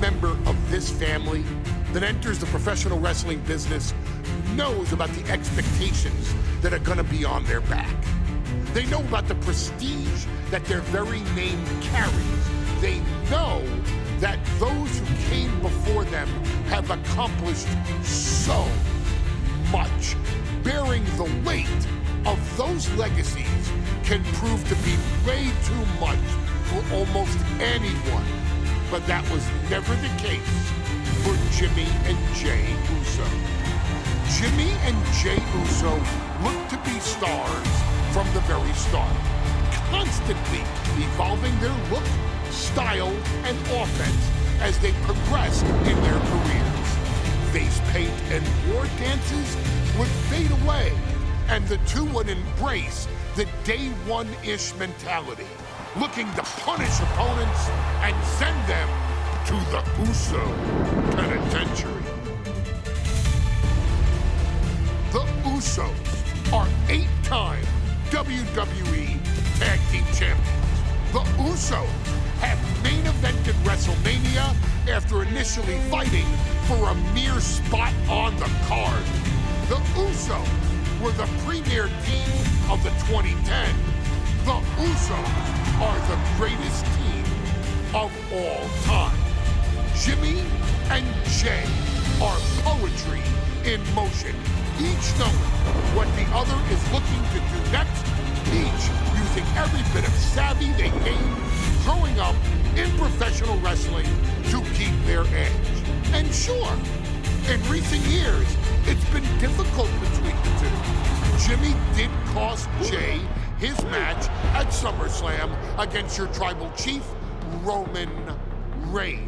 member of this family that enters the professional wrestling business knows about the expectations that are gonna be on their back. They know about the prestige that their very name carries. They know that those who came before them have accomplished so much. Bearing the weight of those legacies can prove to be way too much for almost anyone. But that was never the case for Jimmy and Jay Uso. Jimmy and Jay Uso looked to be stars from the very start, constantly evolving their look, style, and offense as they progressed in their careers. Face paint and war dances would fade away, and the two would embrace the day one-ish mentality, looking to punish opponents and send them to the Uso penitentiary. The Usos are 8-time WWE Tag Team Champions. The Usos have main evented WrestleMania after initially fighting for a mere spot on the card. The Usos were the premier team of the 2010. The Usos are the greatest team of all time. Jimmy and Jay are poetry in motion, each knowing what the other is looking to do next, each using every bit of savvy they gained growing up in professional wrestling to keep their edge. And sure, in recent years, it's been difficult between the two. Jimmy did cost Jay his match at SummerSlam against your tribal chief, Roman Reigns.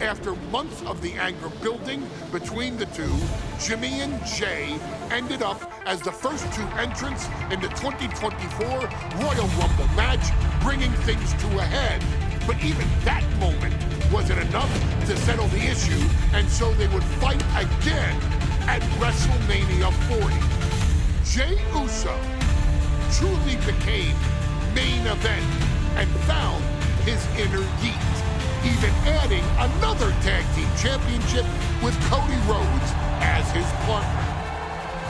After months of the anger building between the two, Jimmy and Jay ended up as the first two entrants in the 2024 Royal Rumble match, bringing things to a head. But even that moment wasn't enough to settle the issue, and so they would fight again at WrestleMania 40. Jay Uso truly became main event and found his inner yeet, even adding another tag team championship with Cody Rhodes as his partner.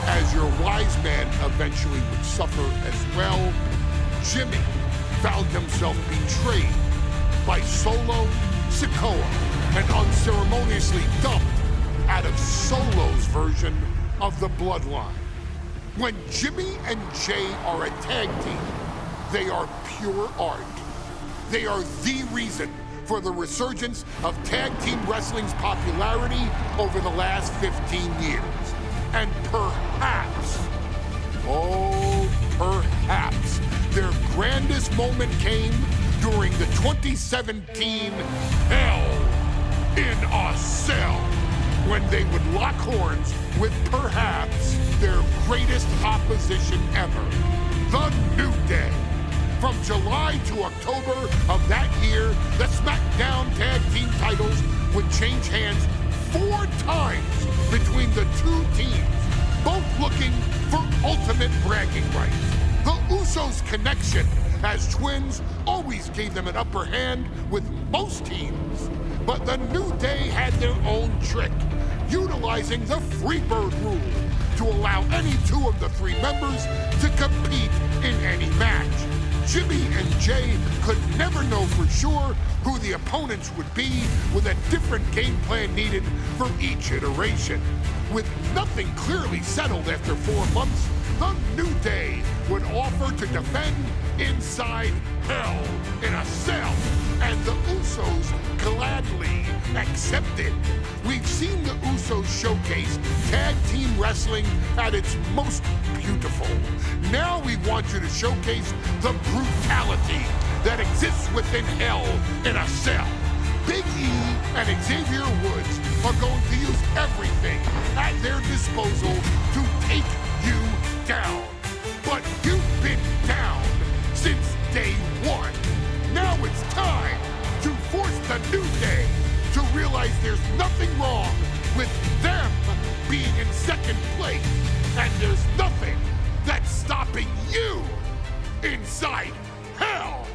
As your wise man eventually would suffer as well, Jimmy found himself betrayed by Solo Sikoa and unceremoniously dumped out of Solo's version of the Bloodline. When Jimmy and Jay are a tag team, they are pure art. They are the reason for the resurgence of tag team wrestling's popularity over the last 15 years. And perhaps, oh, perhaps, their grandest moment came during the 2017 Hell in a Cell, when they would lock horns with perhaps their greatest opposition ever, The New Day. From July to October of that year, the SmackDown Tag Team titles would change hands 4 times between the two teams, both looking for ultimate bragging rights. The Usos' connection as twins always gave them an upper hand with most teams, but the New Day had their own trick, utilizing the Freebird rule to allow any 2 of the 3 members to compete in any match. Jimmy and Jay could never know for sure who the opponents would be, with a different game plan needed for each iteration. With nothing clearly settled after 4 months, the New Day would offer to defend inside Hell in a Cell, and the Usos gladly accepted. We've seen the Usos showcase tag team wrestling at its most beautiful. Now we want you to showcase the brutality that exists within Hell in a Cell. Big E and Xavier Woods are going to use everything at their disposal to take you down. But you've been down since day 1. Now it's time to force the New Day to realize there's nothing wrong with them being in second place, and there's nothing that's stopping you inside Hell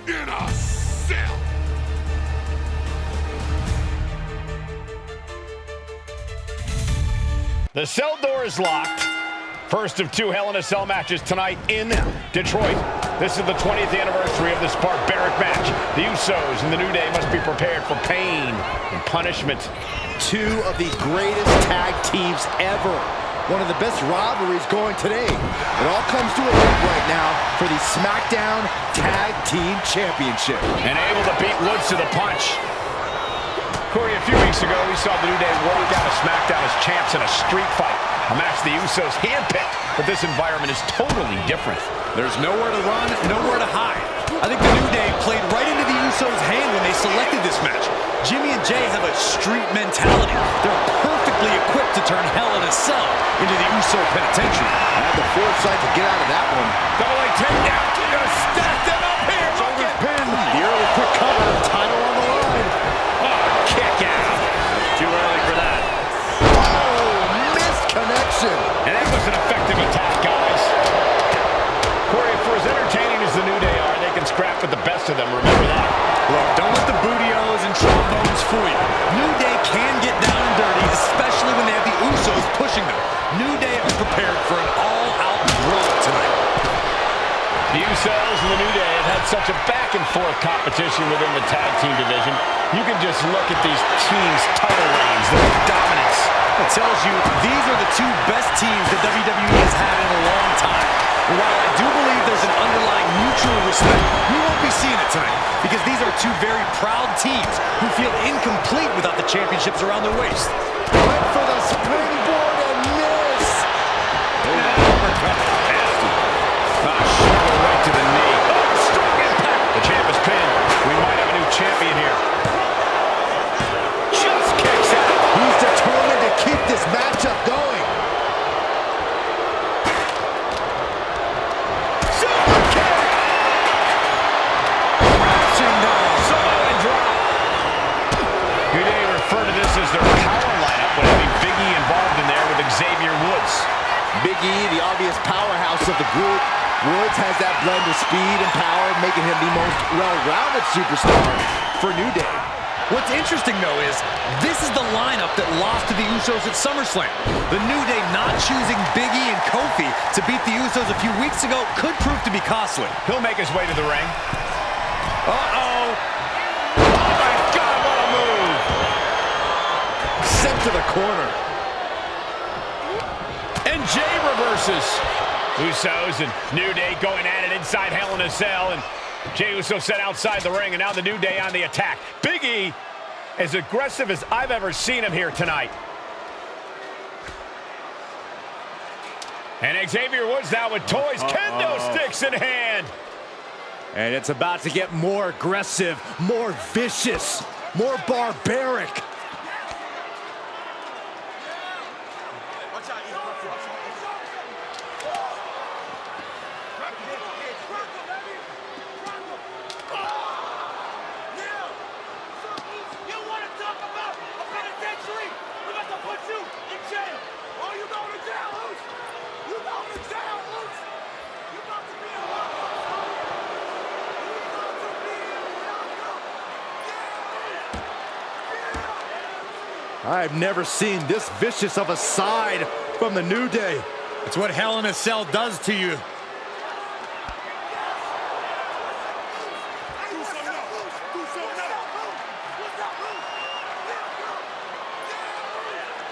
in a Cell. The cell door is locked. First of 2 Hell in a Cell matches tonight in Detroit. This is the 20th anniversary of this barbaric match. The Usos and the New Day must be prepared for pain and punishment. 2 of the greatest tag teams ever. One of the best rivalries going today. It all comes to a head right now for the SmackDown Tag Team Championship. And able to beat Woods to the punch. Corey, a few weeks ago, we saw the New Day walk out of SmackDown as champs in a street fight. A match the Usos handpicked, but this environment is totally different. There's nowhere to run, nowhere to hide. I think the New Day played right into the Usos' hand when they selected this match. Jimmy and Jay have a street mentality. They're perfectly equipped to turn Hell in a Cell into the Uso penitentiary. I had the foresight to get out of that one. Double leg takedown. They're gonna stack them up here. Shoulders pinned. The early quick cover. Title on the line. Oh, kick out. Too early for that. Oh, missed connection. And that was an effective attack, guys. Corey, for as entertaining as the New Day are, they can scrap with the best of them. Remember that. Look, don't let the booty-os and trombones fool you. New Day can get down and dirty, especially when they have the Usos pushing them. New Day are prepared for an all-out brawl tonight. The Usos and the New Day have had such a back-and-forth competition within the tag team division. You can just look at these teams' title reigns, their dominance. It tells you these are the 2 best teams that WWE has had in a long time. And while I do believe there's an underlying mutual respect, we won't be seeing it tonight because these are 2 very proud teams who feel incomplete without the championships around their waist. Went for the springboard and miss. Shoulder right to the knee. Oh, strong impact. The champ is pinned. We might have a new champion here. Just kicks out. He's determined to keep this matchup going. Super kick. Crashing down. Samoan drop. New Day refer to this as their power lineup when having Big E involved in there with Xavier Woods. Big E, the obvious powerhouse of the group. Woods has that blend of speed and power, making him the most well-rounded superstar for New Day. What's interesting, though, is this is the lineup that lost to the Usos at SummerSlam. The New Day not choosing Big E and Kofi to beat the Usos a few weeks ago could prove to be costly. He'll make his way to the ring. Uh-oh. Oh, my God, what a move. Sent to the corner. And Jay reverses. Usos and New Day going at it inside Hell in a Cell. And Jey Uso set outside the ring, and now the New Day on the attack. Big E, as aggressive as I've ever seen him here tonight. And Xavier Woods now with toys, kendo sticks in hand. And it's about to get more aggressive, more vicious, more barbaric. I've never seen this vicious of a side from the New Day. It's what Hell in a Cell does to you.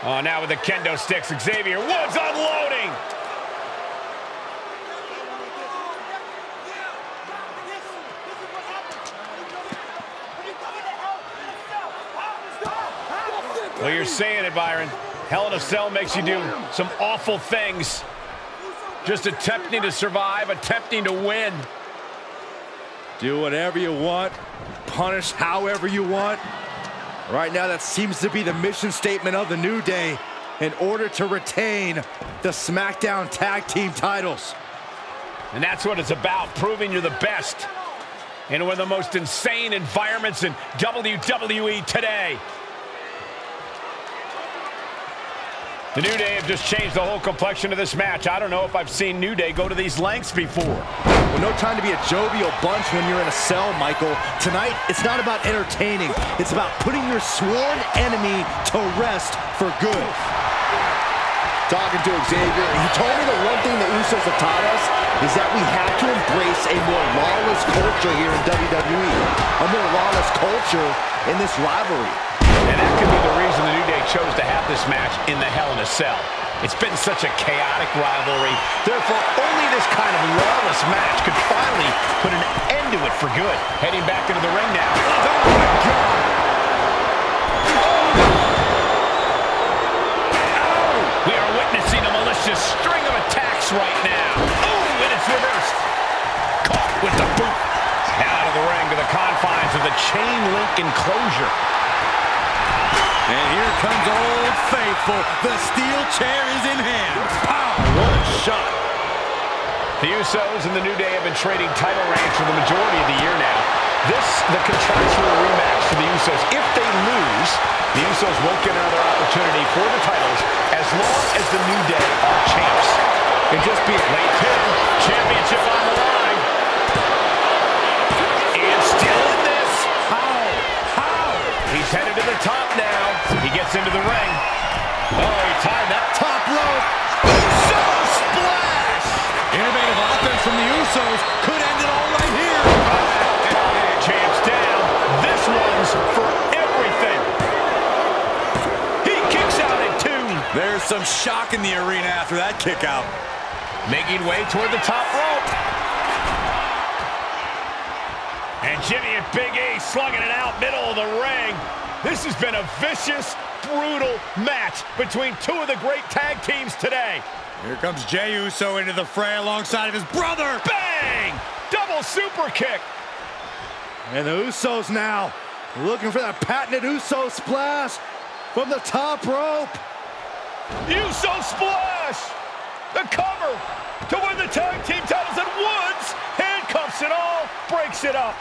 Oh, now with the kendo sticks, Xavier Woods unloading. Well, you're saying it, Byron. Hell in a Cell makes you do some awful things. Just attempting to survive, attempting to win. Do whatever you want, punish however you want. Right now, that seems to be the mission statement of the New Day in order to retain the SmackDown Tag Team titles. And that's what it's about, proving you're the best in one of the most insane environments in WWE today. The New Day have just changed the whole complexion of this match. I don't know if I've seen New Day go to these lengths before. Well, no time to be a jovial bunch when you're in a cell, Michael. Tonight, it's not about entertaining. It's about putting your sworn enemy to rest for good. talking to Xavier. He told me the one thing the Usos have taught us is that we have to embrace a more lawless culture here in WWE. A more lawless culture in this rivalry. And that could be the reason the New Day chose to have this match in the Hell in a Cell. It's been such a chaotic rivalry. Therefore, only this kind of lawless match could finally put an end to it for good. Heading back into the ring now. Oh, my God. We are witnessing a malicious string of attacks right now. Oh, and it's reversed. Caught with the boot. Out of the ring to the confines of the chain link enclosure. And here comes Old Faithful. The steel chair is in hand. Pow! What a shot. The Usos and the New Day have been trading title reigns for the majority of the year now. This, the contractual rematch for the Usos. If they lose, the Usos won't get another opportunity for the titles as long as the New Day are champs. And just be a late pin, championship on the line. And still in this. How? He's headed to the top now. He gets into the ring. Oh, he tied that top rope. Uso splash! Innovative offense from the Usos could end it all right here. Champs down. This one's for everything. He kicks out at 2. There's some shock in the arena after that kick out. Making way toward the top rope. And Jimmy and Big E slugging it out middle of the ring. This has been a vicious, brutal match between two of the great tag teams today. Here comes Jey Uso into the fray alongside of his brother. Bang! Double super kick. And the Usos now looking for that patented Uso splash from the top rope. Uso splash! The cover to win the tag team titles, and Woods handcuffs it all, breaks it up.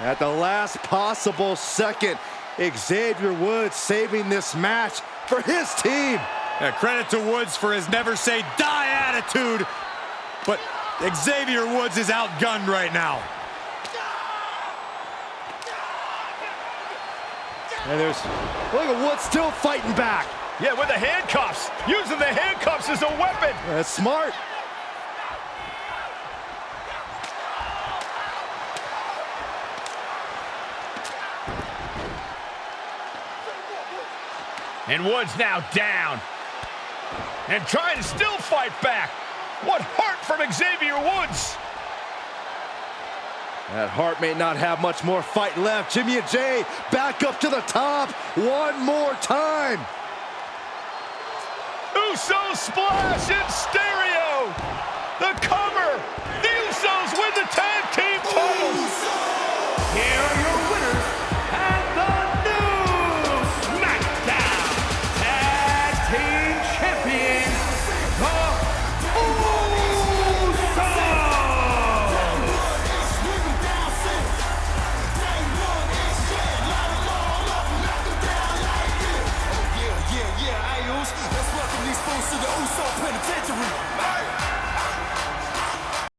At the last possible second, Xavier Woods saving this match for his team. Credit to Woods for his never say die attitude, but Xavier Woods is outgunned right now. And look at Woods still fighting back. Yeah, with the handcuffs. Using the handcuffs as a weapon. That's smart. And Woods now down. And trying to still fight back. What heart from Xavier Woods. That Hart may not have much more fight left. Jimmy and Jey back up to the top one more time. Uso splash in stereo. The